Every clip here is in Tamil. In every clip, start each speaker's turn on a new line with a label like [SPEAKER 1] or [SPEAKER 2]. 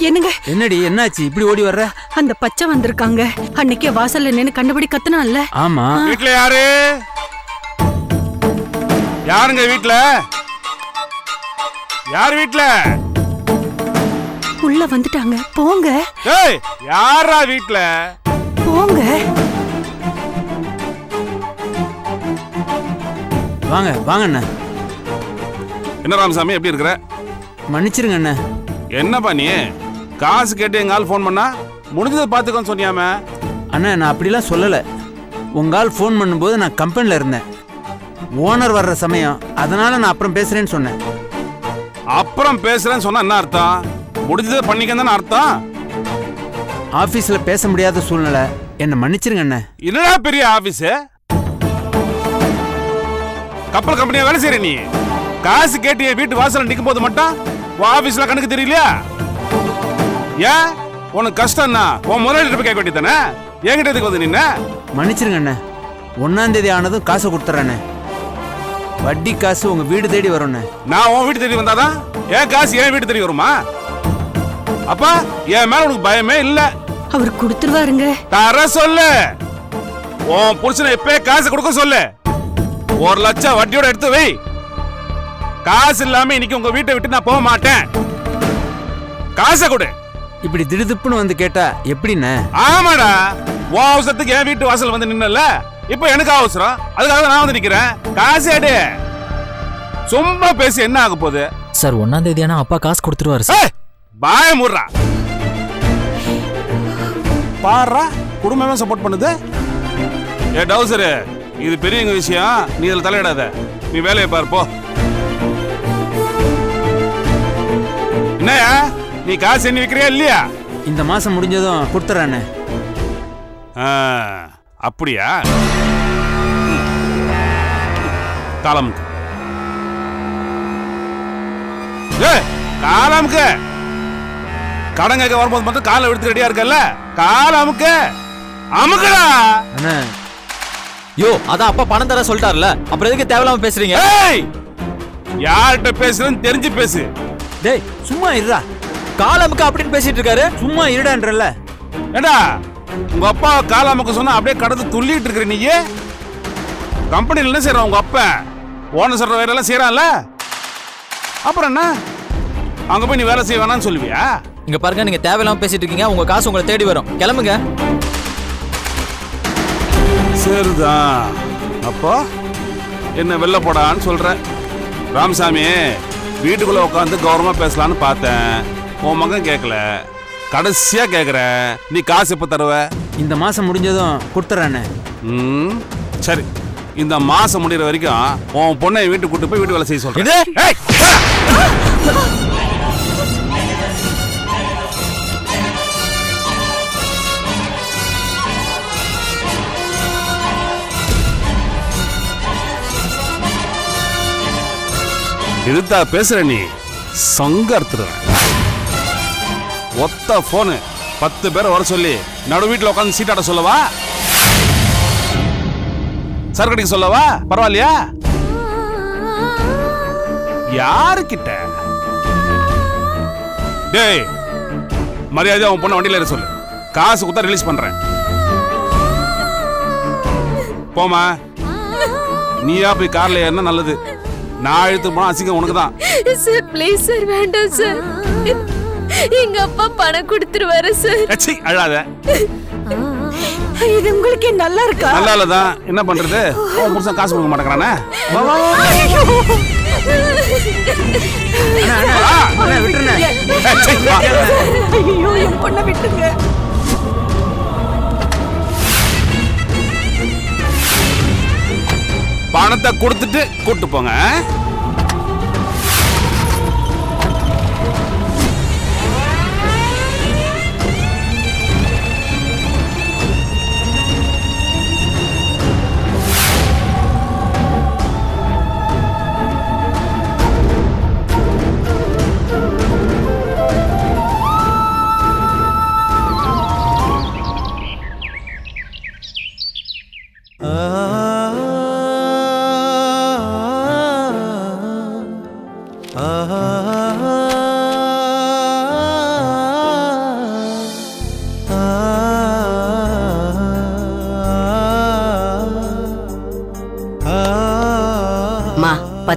[SPEAKER 1] என்னங்க
[SPEAKER 2] என்னடி என்னாச்சு இப்படி ஓடி வர்ற?
[SPEAKER 1] அந்த பச்சை வந்திருக்காங்க. அன்னைக்கே வாசல்ல நின்னு கண்டுபிடி கத்துனான்ல.
[SPEAKER 2] ஆமா.
[SPEAKER 3] வீட்ல யாரு? யாருங்க வீட்ல? யார் வீட்ல?
[SPEAKER 1] உள்ள வந்துட்டாங்க. போங்க.
[SPEAKER 3] ஏய், யாரா வீட்ல?
[SPEAKER 1] போங்க.
[SPEAKER 2] வாங்க வாங்க அண்ணா.
[SPEAKER 3] என்ன ராமசாமி எப்படி இருக்கிற?
[SPEAKER 2] மன்னிச்சிருங்க அண்ணா.
[SPEAKER 3] என்னப்பா நீ காசு கேட்டு எங்க ஆள் ஃபோன் பண்ணா முடிஞ்சதை பார்த்துக்கோன்னு சொன்னியாமே.
[SPEAKER 2] அண்ணா நான் அப்படிலாம் சொல்லலை. உங்க ஆள் ஃபோன் பண்ணும்போது நான் கம்பெனியில் இருந்தேன். ஓனர் வர்ற சமயம், அதனால நான் அப்புறம் பேசுறேன்னு சொன்னேன்.
[SPEAKER 3] அப்புறம் பேசுறேன்னு சொன்னா என்ன அர்த்தம்? முடிஞ்சதை பண்ணிக்க தானே அர்த்தம்.
[SPEAKER 2] ஆஃபீஸில் பேச முடியாத சூழ்நிலை, என்னை மன்னிச்சிருங்க அண்ணா.
[SPEAKER 3] என்னடா பெரிய ஆபீஸ்? கப்பல் கம்பெனியா வேலை செய்யற நீ? காசு கேட்டு என் வீட்டு வாசல்ல நிக்கும் போது மட்டும் உன் ஆபீஸ்ல கணக்கு தெரியலையா? ஏன் உனக்கு கஷ்டம்னா உன் முதலாளிட்ட போய் கேட்க வேண்டியதானே? என்கிட்ட எதுக்கு வந்து நின்ன?
[SPEAKER 2] மன்னிச்சிருங்க அண்ணா. 1ஆம் தேதி ஆனதும் காசை கொடுத்துட்றேண்ணே. வட்டி காசு உங்க வீடு தேடி வரும்ண்ணே.
[SPEAKER 3] நான் உன் வீட்டு தேடி வந்தாதான் என் காசு என் வீட்டு தேடி வருமா? அப்பா என் மேல உனக்கு பயமே இல்ல.
[SPEAKER 1] அவர் கொடுத்துருவாருங்க.
[SPEAKER 3] தர சொல்லு. உன் புருஷனை எப்பே காசு கொடுக்க சொல்லு. 1 லட்சம் வட்டியோட எடுத்து வை. காசு இல்லாம இன்னைக்கு உங்க வீட்டை விட்டு நான் போக மாட்டேன். காசை கொடு.
[SPEAKER 2] இப்படி திடுதிப்புன்னு வந்து கேட்டா எப்படிண்ணே?
[SPEAKER 3] ஆமாடா, உன் அவசரத்துக்கு என் வீட்டு வாசல் வந்து நின்னல. இப்ப எனக்கு அவசரம், அதுக்காக நான் வந்து நிக்கிறேன். காசு எடு. சும்மா பேசி என்ன ஆக போகுது?
[SPEAKER 4] சார் 1ஆம் தேதி ஆனா அப்பா காசு கொடுத்துருவாரு சார்.
[SPEAKER 3] பாய முடுறா. பாரா, குடும்பமே சப்போர்ட் பண்ணுது. ஏ டவுசரு, இது பெரியவங்க விஷயம், நீ இதுல தலையிடாத. நீ வேலையை பாரு போ. என்னயா நீ காசு எண்ணி வைக்கிறியா இல்லையா?
[SPEAKER 2] இந்த மாசம் முடிஞ்சதும் கொடுத்துட்றேண்ணே.
[SPEAKER 3] அப்படியா? காலமுக்கு காலமுக்கு கடன் கேட்க வரும்போது மட்டும் காலை எடுத்து ரெடியா இருக்கல்ல? காலமுக்கு அமுக்குடா.
[SPEAKER 2] அண்ணா
[SPEAKER 4] யோ, அதான் அப்பா பணம் தர சொல்லிட்டார்ல, அப்புறம் எதுக்கு தேவையில்லாம பேசுறீங்க?
[SPEAKER 3] யார்கிட்ட பேசுறேன்னு தெரிஞ்சு பேசு.
[SPEAKER 2] டேய் சும்மா இருடா.
[SPEAKER 4] காலமுக்கு அப்படின்னு பேசிட்டு இருக்காரு.
[SPEAKER 2] சும்மா இருடான்றல.
[SPEAKER 3] ஏண்டா உங்க அப்பா காலாமுக்கு சொன்னா அப்படியே கடந்து துள்ளிட்டு இருக்கிற நீ. கம்பெனில என்ன செய்யற உங்க அப்பா? ஓனர் சொல்ற வேலை எல்லாம் செய்யறான்ல, அப்புறம் என்ன அங்க போய் நீ வேலை செய்ய வேணாம்னு சொல்லுவியா?
[SPEAKER 4] இங்க பாருங்க, நீங்க தேவையில்லாம பேசிட்டு இருக்கீங்க. உங்க காசு உங்களை தேடி வரும். கிளம்புங்க.
[SPEAKER 3] சரிதான். அப்போ என்ன வெளில போடான்னு சொல்ற? ராமசாமி, வீட்டுக்குள்ள உட்காந்து கௌரவமா பேசலான்னு பார்த்தேன். உன் மகன் கேட்கல, கடைசியா கேக்குற. நீ காசு எப்ப தருவ?
[SPEAKER 2] இந்த மாசம் முடிஞ்சதும் கொடுத்துட்றேண்ணே.
[SPEAKER 3] சரி, இந்த மாசம் முடிகிற வரைக்கும் உன் பொண்ணை வீட்டுக்கு கூட்டு போய் வீட்டு வேலை செய்ய சொல்றேன். இதுதா பேசுற நீ சங்கர்த்துறேன். ஒத்த போனு 10 பேரை வர சொல்லி நடு வீட்டுல உட்காந்து சீட்டாட சொல்லவா? சரக்கடிக்க சொல்லவா? பரவாயில்லையா? யாருக்கிட்ட? டேய், மரியாதையா உன் பொண்ணை வண்டியில ஏற சொல்லு. காசு கொடுத்தா ரிலீஸ் பண்றேன். போமா, நீயா போய் கார்ல ஏறினா நல்லது. நான் இழுத்து போனா அசிங்கம் உனக்கு தான்.
[SPEAKER 5] சார் ப்ளீஸ் சார், வேண்டாம் சார். எங்க அப்பா பணம் கொடுத்துருவாரு சார்.
[SPEAKER 3] எச்சி அழாத.
[SPEAKER 1] இது உங்களுக்கு நல்லா இருக்கா?
[SPEAKER 3] நல்லா இல்லதான், என்ன பண்றது? உன் புருஷன் காசு கொடுக்க மாட்டேங்கிறானே.
[SPEAKER 1] ஐயோ, என் பொண்ணை விட்டுங்க.
[SPEAKER 3] பணத்தை கொடுத்துட்டு கூட்டு போங்க.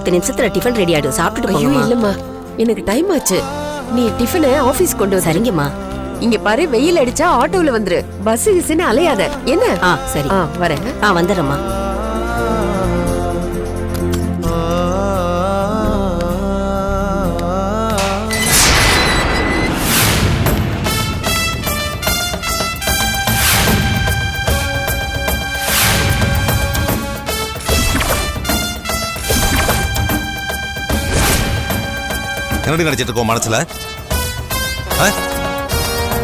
[SPEAKER 6] 10 நிமிஷத்துல டிஃபன் ரெடி ஆயிடும், சாப்பிட்டுட்டு
[SPEAKER 7] ஐயோ
[SPEAKER 6] போங்கம்மா.
[SPEAKER 7] இல்லம்மா, எனக்கு டைம் ஆச்சு. நீ டிஃபனை ஆபீஸ் கொண்டு வர.
[SPEAKER 6] சரிங்கம்மா.
[SPEAKER 7] இங்க பாரு, வெயில் அடிச்சா ஆட்டோல வந்துரு, பஸ் கிஸ்ன்னு அலையாத என்ன.
[SPEAKER 6] சரி.
[SPEAKER 7] வரேன்.
[SPEAKER 6] வந்துடுறேம்மா.
[SPEAKER 8] என்னடி நினைச்சிட்டு இருக்கோம் மனசுல?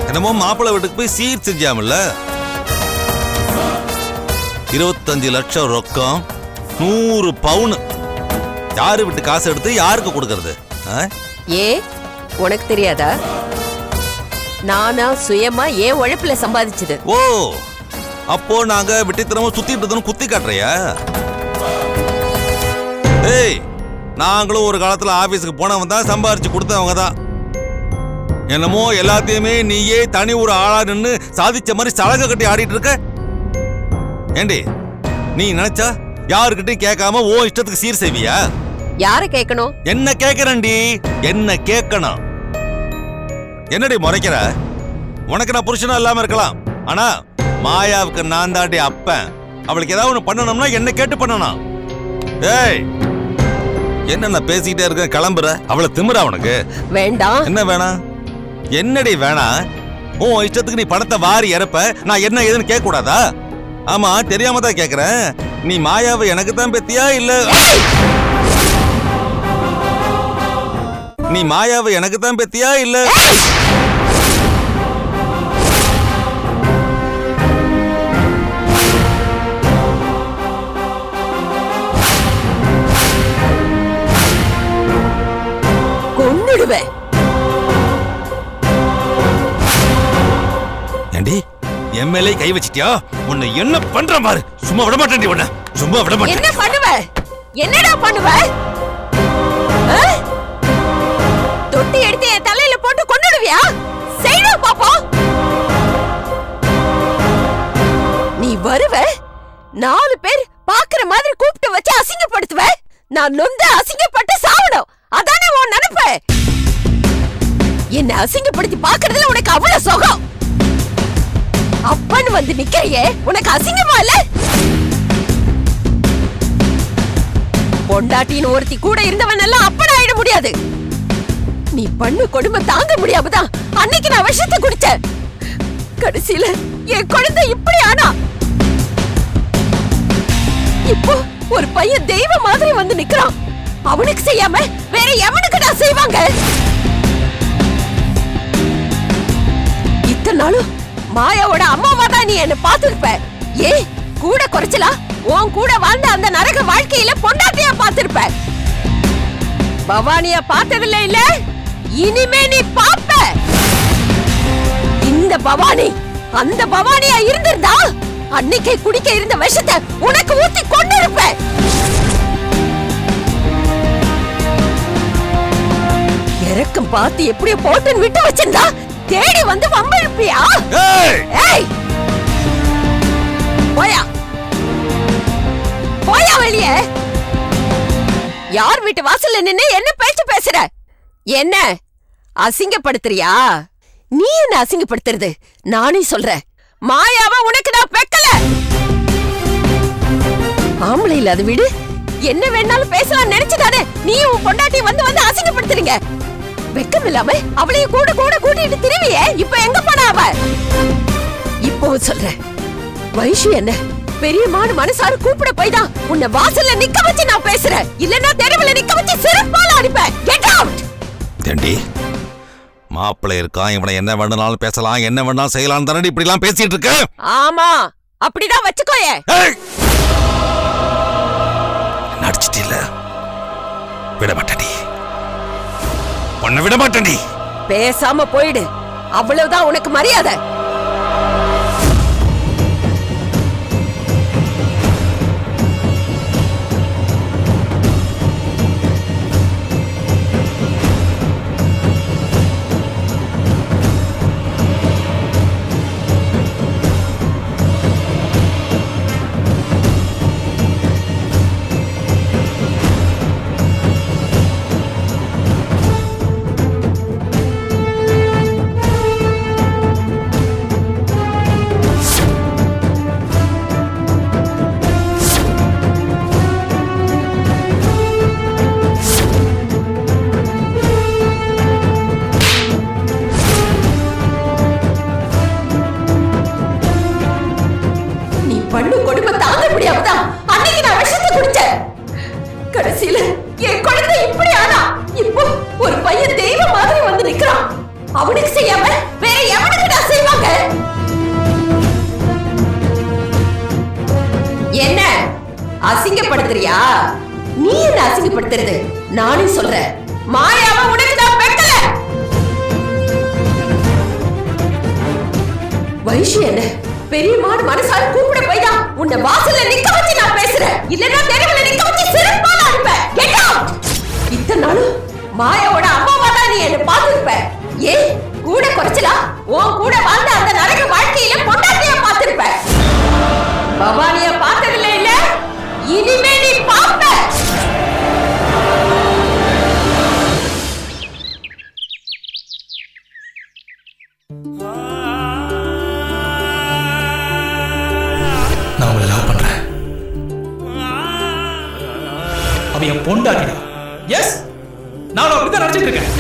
[SPEAKER 8] என்னமோ மாப்பிள்ளை வீட்டுக்கு போய் சீர் செஞ்சாமல்ல. 25 லட்சம் ரொக்கம், 100 பவுன். யாரு விட்டு காசு எடுத்து யாருக்கு கொடுக்கறது?
[SPEAKER 7] ஏ உனக்கு தெரியாதா? நானா சுயமா ஏன் உழைப்புல சம்பாதிச்சது.
[SPEAKER 8] ஓ, அப்போ நாங்க விட்டித்தனமா சுத்திட்டு இருந்தோம் குத்தி காட்டுறியா? ஏய், நாங்களும் ஒரு காலத்துல ஆபீஸுக்கு போனவங்க தான், சம்பாரிச்சு கொடுத்தவங்க தான். என்னமோ எல்லாத்தையுமே நீயே தனி ஒரு ஆளா நின்னு சாதிச்ச மாதிரி சலகை கட்டி ஆடிட்டு இருக்க. ஏண்டி, நீ நினைச்சா யாருக்கிட்டையும் கேட்காம ஓ இஷ்டத்துக்கு சீர் செய்வியா?
[SPEAKER 7] யார கேட்கணும்?
[SPEAKER 8] என்ன கேட்கறேன்டி, என்ன கேட்கணும். என்னடி முறைக்கிற? உனக்கு நான் புருஷனா இல்லாம இருக்கலாம், ஆனா மாயாவுக்கு நான் தாண்டி அப்பன். அவளுக்கு ஏதாவது ஒண்ணு பண்ணணும்னா என்ன கேட்டு பண்ணணும். ஏய், என்ன நான் பேசிக்கிட்டே இருக்க, கிளம்புற? அவளை திமிரா உனக்கு?
[SPEAKER 7] வேண்டாம்.
[SPEAKER 8] என்ன வேணாம்? என்னடி வேணாம்? உன் இஷ்டத்துக்கு நீ பணத்தை வாரி இறப்ப, நான் என்ன ஏதுன்னு கேட்க கூடாதா? ஆமா, தெரியாம தான் கேக்குறேன். நீ மாயாவை எனக்கு தான் பெத்தியா இல்ல? நீ மாயாவை எனக்கு தான் பெத்தியா இல்ல?
[SPEAKER 7] கொன்னுடுவேன்.
[SPEAKER 8] ஏண்டி, எம்எல்ஏ கை வச்சிட்டியா? உன்னை என்ன பண்ற பாரு. சும்மா விட மாட்டேன், உன்னை சும்மா விட மாட்டேன்.
[SPEAKER 7] என்ன பண்ணுவ? என்னடா பண்ணுவ? தொட்டி எடுத்து என் தலையில போட்டு கொன்னுடுவியா? செய்டா பாப்போம். நீ வருவ, 4 பேர் பாக்குற மாதிரி கூப்பிட்டு வச்சு அசிங்கப்படுத்துவ. நான் நொந்து அசிங்கப்பட்டு சாவணும், அதானே உன் நினைப்ப? என்ன அசிங்கப்படுத்தி பாக்குறதுல உனக்கு அவ்வளவு சுகம். அப்பன்னு வந்து நிக்கிறையே, உனக்கு அசிங்கமா இல்ல? பொண்டாட்டின்னு ஒருத்தி கூட இருந்தவன் எல்லாம் அப்பன் ஆயிட முடியாது. நீ பண்ணு கொடுமை தாங்க முடியாமதான் அன்னைக்கு நான் விஷத்தை குடிச்சேன். கடைசியில என் குழந்தை இப்படி ஆனா. இப்போ ஒரு பையன் தெய்வ மாதிரி வந்து நிக்கிறான். அவனுக்கு செய்யாம வேற எவனுக்கு நான் செய்வாங்க? இத்தனை நாளும் மாயாவோட அம்மாவா தான் நீ என்ன பார்த்திருப்ப. ஏ கூட குறைச்சலா உன் கூட வாழ்ந்த அந்த நரக வாழ்க்கையில பொண்டாட்டியா பார்த்திருப்ப. பவானியா பார்த்ததில்ல இல்ல, இனிமே நீ பாப்ப. இந்த பவானி அந்த பவானியா இருந்திருந்தா அன்னைக்கே குடிக்க இருந்த விஷத்தை உனக்கு ஊத்தி கொண்டு இருப்ப. இறக்கம் பார்த்து எப்படியோ போட்டுன்னு விட்டு வச்சிருந்தா தேடி வந்து வம்பிழுப்பியா? ஏய், போயா போயா வெளியே. யார் வீட்டு வாசல்ல நின்னு என்ன பேச்சு பேசுற? என்ன அசிங்கப்படுத்துறியா? நீ என்ன அசிங்கப்படுத்துறது? நானே சொல்றேன், மாயாவா உனக்கு நான் பெக்கல. ஆம்பளை இல்லாத வீடு, என்ன வேணாலும் பேசலாம் நினைச்சுதானே நீ உன் பொண்டாட்டி வந்து வந்து அசிங்கப்படுத்துறீங்க. வெக்கம் இல்லாம அவளையும் கூட கூட கூட்டிட்டு திரும்பியே. இப்ப எங்க போனா அவ? இப்போ சொல்ற வைஷு என்ன பெரியமான மனசார கூப்பிட போய்தான் உன்னை வாசல்ல நிக்க வச்சு நான் பேசுறேன். இல்லன்னா தெருவுல நிக்க வச்சு சிறப்பால அடிப்பேன். Get out.
[SPEAKER 8] ஏண்டி, மாப்பிள்ளை இருக்கான், இவனை என்ன வேணும்னாலும் பேசலாம், என்ன வேணாலும் செய்யலாம் தானே இப்படி எல்லாம் பேசிட்டு இருக்க?
[SPEAKER 7] ஆமா, அப்படிதான் வச்சுக்கோயே.
[SPEAKER 8] நடிச்சிட்டில்ல, விட மாட்டேன்டி, உன்னை விட மாட்டேன்டி.
[SPEAKER 7] பேசாம போயிடு, அவ்வளவுதான் உனக்கு மரியாதை. அசிங்கப்படுத்துறது. நானே சொல்றேன், மாயாவை உனக்கு நான் பெக்கல. வைஷி என்ன பெரியமான மனசால கூப்பிட போய் தான் உன்னை வாசல்ல நிக்க வச்சு நான் பேசுறேன். இல்லன்னா தெருவுல நிக்க வச்சு சிறப்பால அனுப்பேன். Get out. இத்தனை நாளும் மாயாவோட அம்மாவா தான் நீ என்ன பார்த்திருப்ப. ஏன் கூட குறைச்சலா உன் கூட வாழ்ந்த அந்த நரக வாழ்க்கையில பொண்டாட்டியா பார்த்திருப்ப. பவானிய பார்த்ததில்ல இல்ல, இனிமே நீ பார்ப்ப.
[SPEAKER 9] நான் அவளை லவ் பண்றேன். அவ என் பொண்டாட்டிடா. எஸ், நான் அப்படிதான் நினைச்சிட்டு இருக்கேன்.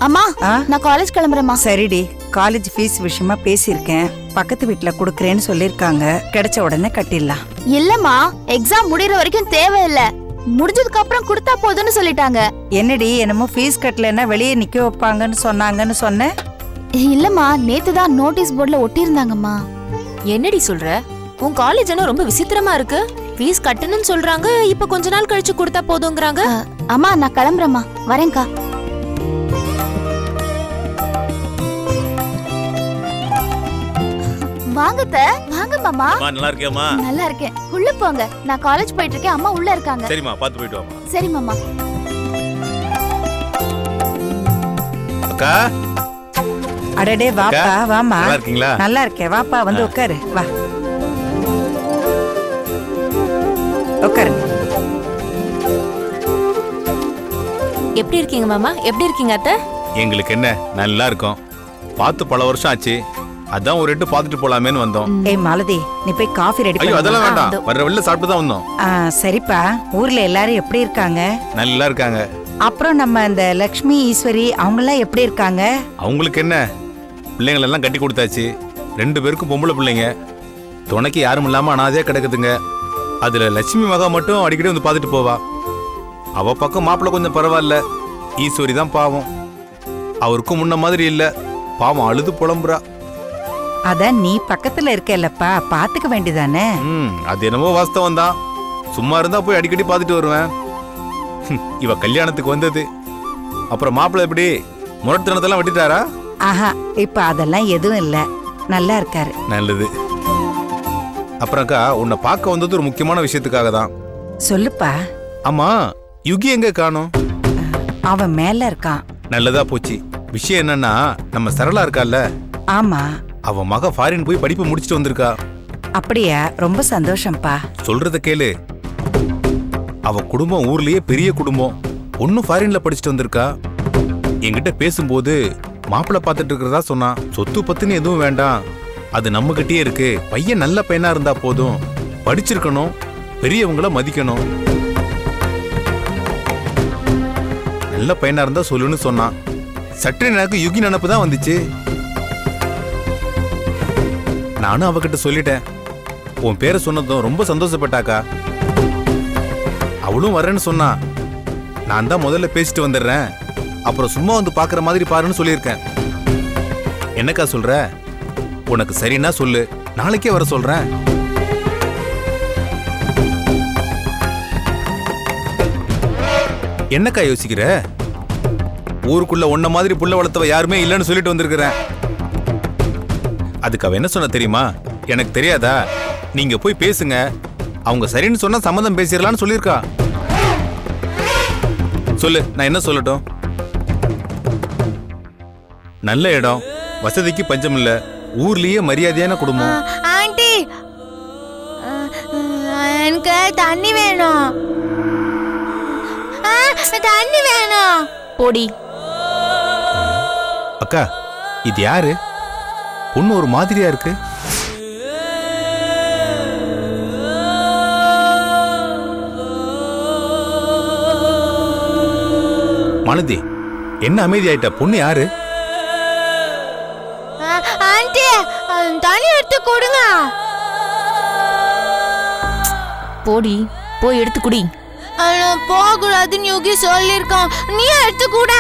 [SPEAKER 10] அம்மா, நான் காலேஜ் கிளம்புறேம்மா.
[SPEAKER 11] சரிடி, காலேஜ் ஃபீஸ் விஷயமா பேசியிருக்கேன். பக்கத்து வீட்டுல குடுக்கறேன்னு சொல்லிருக்காங்க. கிடைச்ச உடனே கட்டிடலாம்.
[SPEAKER 10] இல்லம்மா, எக்ஸாம் முடியற வரைக்கும் தேவையில்லை. முடிஞ்சதுக்கு அப்புறம் கொடுத்தா போதும்னு சொல்லிட்டாங்க.
[SPEAKER 11] என்னடி, என்னமோ ஃபீஸ் கட்டலன்னா வெளியே நிக்க வைப்பாங்கன்னு சொன்னாங்கன்னு சொன்ன?
[SPEAKER 10] இல்லம்மா, நேத்து தான் நோட்டீஸ் போர்டுல ஒட்டி இருந்தாங்கம்மா.
[SPEAKER 5] என்னடி சொல்ற? உன் காலேஜ் என்ன ரொம்ப விசித்திரமா இருக்கு. ஃபீஸ் கட்டணும்னு சொல்றாங்க, இப்ப கொஞ்ச நாள் கழிச்சு கொடுத்தா போதுங்கறாங்க.
[SPEAKER 10] அம்மா, நான் கிளம்புறேம்மா. வரேன்க்கா. வாங்கத்த, வாங்க மாமா.
[SPEAKER 8] நல்லா இருக்கேம்மா.
[SPEAKER 10] நல்லா இருக்கேன். உள்ள போங்க, நான் காலேஜ் போயிட்டு இருக்கேன். அம்மா உள்ள இருக்காங்க.
[SPEAKER 8] சரிம்மா, பாத்து போயிட்டு வாமா.
[SPEAKER 10] சரி மாமா.
[SPEAKER 8] அக்கா,
[SPEAKER 11] அடடே வாப்பா, வாமா.
[SPEAKER 8] நல்லா இருக்கீங்களா?
[SPEAKER 11] நல்லா இருக்கேன், வாப்பா வந்து உட்காரு. வா உட்காரு.
[SPEAKER 5] எப்படி இருக்கீங்க மாமா? எப்படி இருக்கீங்க அத்தை?
[SPEAKER 8] எங்களுக்கு என்ன, நல்லா இருக்கும். பார்த்து பல வருஷம் ஆச்சு. அதான் ஒரு எட்டு பாத்துட்டு போலாமேன்னு வந்தோம்.
[SPEAKER 11] ஏய் மாலதி, நீ போய் காஃபி ரெடி
[SPEAKER 8] ஐயோ,
[SPEAKER 11] பண்ணு.
[SPEAKER 8] அதெல்லாம் வேண்டாம். வர்ற வெளில சாப்பிட்டு தான் வந்தோம்.
[SPEAKER 11] சரிப்பா. ஊர்ல எல்லாரும் எப்படி இருக்காங்க?
[SPEAKER 8] நல்லா இருக்காங்க.
[SPEAKER 11] அப்புறம் நம்ம இந்த லக்ஷ்மி ஈஸ்வரி அவங்கெல்லாம் எப்படி இருக்காங்க?
[SPEAKER 8] அவங்களுக்கு என்ன, பிள்ளைங்களை எல்லாம் கட்டி கொடுத்தாச்சு. 2 பேருக்கும் பொம்பளை பிள்ளைங்க. துணைக்கு யாரும் இல்லாம அனாதையா கிடக்குதுங்க. அதுல லட்சுமி மகா மட்டும் அடிக்கடி வந்து பார்த்துட்டு போவா. அவ பக்கம் மாப்பிள்ள கொஞ்சம் பரவாயில்ல. ஈஸ்வரி தான் பாவம். அவருக்கும் முன்ன மாதிரி இல்ல. பாவம் அழுது புலம்புறா.
[SPEAKER 11] அதான் நீ பக்கத்துல இருக்கல்லப்பா, பாத்துக்க வேண்டியதானே?
[SPEAKER 8] அது என்னமோ வாஸ்தவம் தான். சும்மா இருந்தா போய் அடிக்கடி பார்த்துட்டு வருவேன். இவ கல்யாணத்துக்கு வந்தது. அப்புறம் மாப்பிள்ள எப்படி முரட்டுத்தனத்தெல்லாம் விட்டுட்டாரா?
[SPEAKER 11] ஆஹா, இப்ப அதெல்லாம் எதுவும் இல்ல. நல்லா இருக்காரு.
[SPEAKER 8] நல்லது. அப்புறம்க்கா, உன்னை பார்க்க வந்தது ஒரு முக்கியமான விஷயத்துக்காக தான்.
[SPEAKER 11] சொல்லுப்பா.
[SPEAKER 8] ஆமா, யுகி எங்க காணோம்?
[SPEAKER 11] அவன் மேல இருக்கான்.
[SPEAKER 8] நல்லதா போச்சு. விஷயம் என்னன்னா, நம்ம சரளா இருக்கால,
[SPEAKER 11] ஆமா,
[SPEAKER 8] அவ மக ஃபாரின் போய் படிப்பு முடிச்சிட்டு வந்திருக்கா.
[SPEAKER 11] அப்படியா? ரொம்ப சந்தோஷம்ப்பா.
[SPEAKER 8] சொல்றத கேளு. அவ குடும்பம் ஊர்லயே பெரிய குடும்பம். பொண்ணு ஃபாரின்ல படிச்சுட்டு வந்திருக்கா. என்கிட்ட பேசும்போது மாப்பிள்ள பார்த்துட்டு இருக்கிறதா சொன்னா. சொத்து பத்துன்னு எதுவும் வேண்டாம், அது நம்ம கிட்டயே இருக்கு. பையன் நல்ல பையனா இருந்தா போதும். படிச்சிருக்கணும், பெரியவங்கள மதிக்கணும். நல்ல பையனா இருந்தா சொல்லுன்னு சொன்னான். சற்று எனக்கு யுகி நினப்பு தான் வந்துச்சு. நானும் அவகிட்ட சொல்லிட்டேன். உன் பேரை சொன்னதும் ரொம்ப சந்தோஷப்பட்டாக்கா. அவளும் வரேன்னு சொன்னா. நான் தான் முதல்ல பேசிட்டு வந்துடுறேன், அப்புறம் சும்மா வந்து பாக்குற மாதிரி பாருன்னு சொல்லியிருக்கேன். என்னக்கா சொல்ற? உனக்கு சரின்னா சொல்லு, நாளைக்கே வர சொல்றேன். என்னக்கா யோசிக்கிற? ஊருக்குள்ள உன்ன மாதிரி புள்ள வளர்த்தவ யாருமே இல்லைன்னு சொல்லிட்டு வந்திருக்கிறேன். அதுக்கு அவ என்ன சொன்ன தெரியுமா? எனக்கு தெரியாதா, நீங்க போய் பேசுங்க, அவங்க சரின்னு சொன்னா சம்மதம் பேசிடலான்னு சொல்லியிருக்கா. சொல்லு, நான் என்ன சொல்லட்டும்? நல்ல இடம், வசதிக்கு பஞ்சம் இல்ல, ஊர்லயே மரியாதையான குடும்பம்.
[SPEAKER 10] ஆண்டி, எனக்கு தண்ணி வேணும். தண்ணி வேணும்.
[SPEAKER 5] போடி.
[SPEAKER 8] அக்கா, இது யாரு? பொண்ணு ஒரு மாதிரியா இருக்கு.
[SPEAKER 12] மாலதி, என்ன அமைதி ஆயிட்ட? பொண்ணு யாரு?
[SPEAKER 10] ஆண்டி தண்ணி எடுத்து கொடுங்க.
[SPEAKER 5] போடி போய் எடுத்து குடி.
[SPEAKER 10] போகக்கூடாதுன்னு யோகி சொல்லிருக்கான். நீ எடுத்து கூட.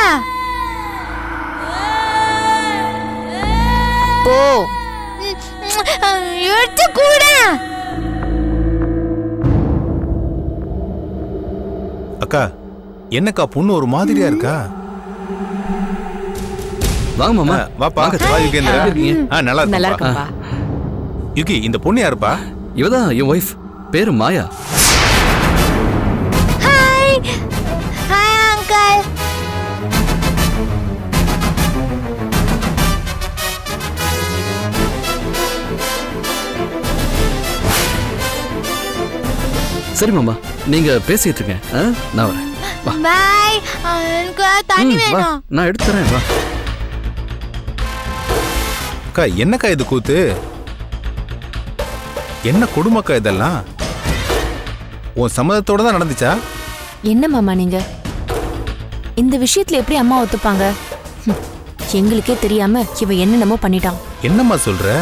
[SPEAKER 5] போ
[SPEAKER 10] எடுத்து கூட.
[SPEAKER 12] அக்கா, என்னக்கா பொண்ணு ஒரு மாதிரியா இருக்கா?
[SPEAKER 4] வாங்க மாமா.
[SPEAKER 12] வாப்பா. வா யுகேந்திரா. நல்லா
[SPEAKER 7] நல்லா
[SPEAKER 12] இருக்கா?
[SPEAKER 7] இருக்குப்பா.
[SPEAKER 12] யுகி, இந்த பொண்ணு யாருப்பா?
[SPEAKER 4] இவதான் என் ஒய்ஃப், பேரு மாயா.
[SPEAKER 10] Hi hi uncle.
[SPEAKER 4] சரி மாமா, நீங்க பேசிட்டு இருங்க. நான் வரேன். வா.
[SPEAKER 10] பாய். எனக்கு தண்ணி
[SPEAKER 4] வா,
[SPEAKER 10] வேணும்.
[SPEAKER 4] நான் எடுத்து தரேன். வா.
[SPEAKER 12] அக்கா, என்னக்கா இது கூத்து? என்ன கொடுமைக்கா இதெல்லாம்? உன் சம்மதத்தோட தான் நடந்துச்சா?
[SPEAKER 5] என்ன மாமா நீங்க இந்த விஷயத்துல எப்படி அம்மா ஒத்துப்பாங்க? எங்களுக்கே தெரியாம இவ என்னென்னமோ பண்ணிட்டான்.
[SPEAKER 12] என்னம்மா சொல்ற?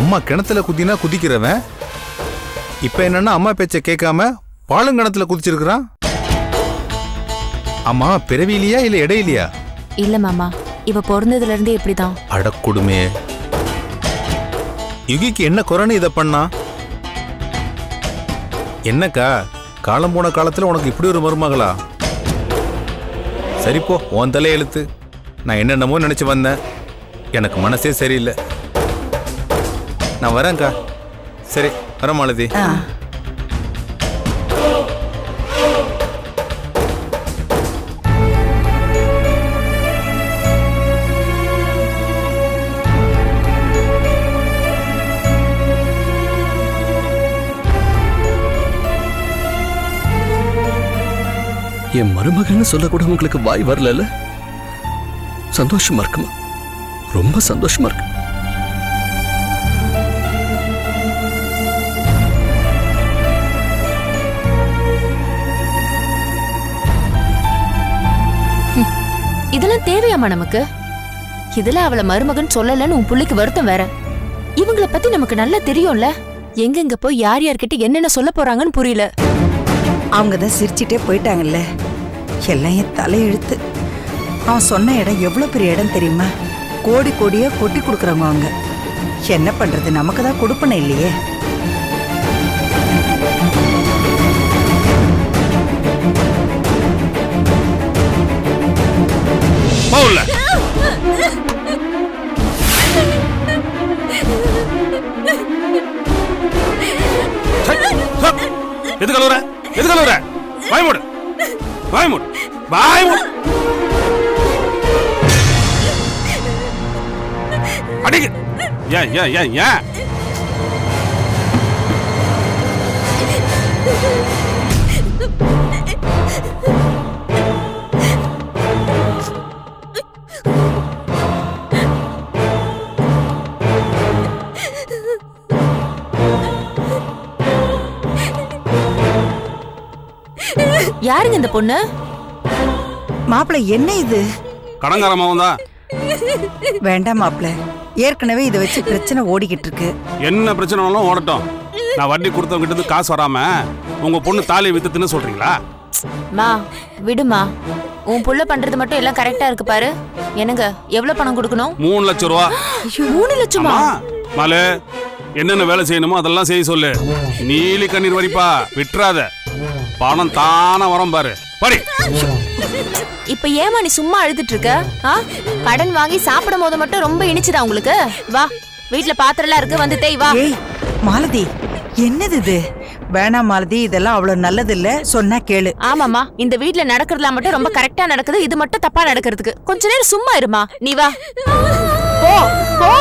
[SPEAKER 12] அம்மா கிணத்துல குதினா குதிக்கிறவன் இப்ப என்னன்னா அம்மா பேச்ச கேட்காம பாலுங்கணத்துல குதிச்சிருக்கிறான். அம்மா பிறவியிலையா இல்ல இடையிலையா?
[SPEAKER 5] இல்ல மாமா, இவ பிறந்ததுல இருந்தே இப்படிதான்.
[SPEAKER 12] அடக்குடுமே. யுகிக்கு என்ன குறைன்னு இதை பண்ணா? என்னக்கா, காலம் போன காலத்துல உனக்கு இப்படி ஒரு மருமகளா? சரிப்போ, உன் தலை எழுத்து. நான் என்னென்னமோ நினைச்சு வந்தேன். எனக்கு மனசே சரியில்லை. நான் வரேன்க்கா. சரி, வர மாலதி.
[SPEAKER 4] என் மருமகன்னு சொல்ல கூட உங்களுக்கு வாய் வரல. சந்தோஷமா இருக்குமா? ரொம்ப சந்தோஷமா இருக்கு.
[SPEAKER 5] இதெல்லாம் தேவையாமா நமக்கு? இதுல அவளை மருமகன் சொல்லலன்னு உன் புள்ளைக்கு வருத்தம் வேற. இவங்கள பத்தி நமக்கு நல்லா தெரியும்ல. எங்கெங்க போய் யார் யார்கிட்ட என்னென்ன சொல்ல போறாங்கன்னு புரியல.
[SPEAKER 11] அவங்க தான் சிரிச்சிட்டே போயிட்டாங்கல்ல. எல்லாம் என் தலையெழுத்து. அவன் சொன்ன இடம் எவ்வளவு பெரிய இடம் தெரியுமா? கோடி கோடியா கொட்டி கொடுக்குறவங்க அவங்க. என்ன பண்றது, நமக்கு தான் கொடுப்பன இல்லையே.
[SPEAKER 3] எது கலவுற? எது கலவுற? வாய் மூடு, வாய் மூடு, வாய் மூடு. அடிங்க. ஏன் ஏன் ஏன் ஏன்?
[SPEAKER 5] யாருங்க இந்த பொண்ணு?
[SPEAKER 11] மாப்பிள, என்ன இது?
[SPEAKER 3] கடங்காரமாவும் தான்.
[SPEAKER 11] வேண்டாம் மாப்பிள, ஏற்கனவே இதை வச்சு பிரச்சனை ஓடிக்கிட்டு இருக்கு.
[SPEAKER 3] என்ன பிரச்சனைனாலும் ஓடட்டும். நான் வட்டி கொடுத்தவங்க கிட்ட காசு வராம உங்க பொண்ணு தாலியை வித்துன்னு சொல்றீங்களா?
[SPEAKER 5] மா விடுமா, உன் புள்ள பண்றது மட்டும் எல்லாம் கரெக்டா இருக்கு பாரு. என்னங்க, எவ்வளவு பணம் கொடுக்கணும்?
[SPEAKER 3] 3 லட்சம் ரூபா.
[SPEAKER 5] 3 லட்சமா?
[SPEAKER 3] மாலு, என்னென்ன வேலை செய்யணுமோ அதெல்லாம் செய்ய சொல்லு. நீலி கண்ணீர் வரிப்பா, விட்டுறாத. பணம் தானா வரும் பாரு. படி.
[SPEAKER 5] இப்ப ஏமா நீ சும்மா அழுதுட்டு இருக்க? கடன் வாங்கி சாப்பிடும் போது மட்டும் ரொம்ப இனிச்சுதா உங்களுக்கு? வா, வீட்டுல பாத்திரம் இருக்கு, வந்து தேய் வா.
[SPEAKER 11] ஏய் மாலதி, என்னது இது? வேணாம் மாலதி, இதெல்லாம் அவ்வளவு நல்லது இல்ல, சொன்னா கேளு.
[SPEAKER 5] ஆமாமா, இந்த வீட்டுல நடக்கிறதுலாம் மட்டும் ரொம்ப கரெக்டா நடக்குது, இது மட்டும் தப்பா நடக்கிறதுக்கு கொஞ்ச நேரம் சும்மா இருமா. நீ வா. போ போ.
[SPEAKER 3] படி.
[SPEAKER 5] ஏய், மாலதி, என்னது இது? வேணாமா, இந்த வீட்ல நடக்கிறதுலாம் மட்டும் ரொம்ப கரெக்டா நடக்குது, இது மட்டும் தப்பா நடக்கிறதுக்கு கொஞ்ச நேரம் சும்மா இருமா. நீ வா. போ.